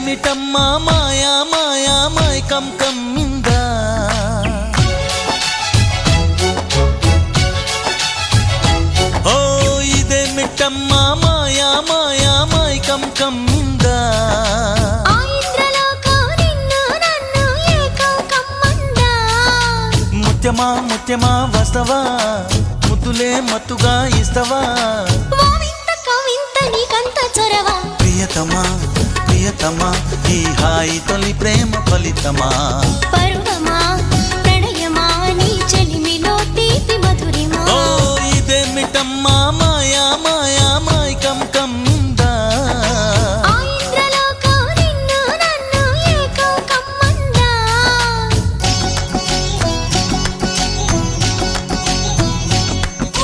ఇదేమిటమ్మా మాయా మాయా మైకం కమ్మిందా ఓ ఇదేమిటమ్మా మాయా మాయా మైకం కమ్మిందా ముత్యమా ముత్యమా వస్తవా ముద్దులే మత్తుగా ఇస్తవా ప్రియతమా ప్రియతమా ఈ హాయి తొలి ప్రేమ ఫలితమా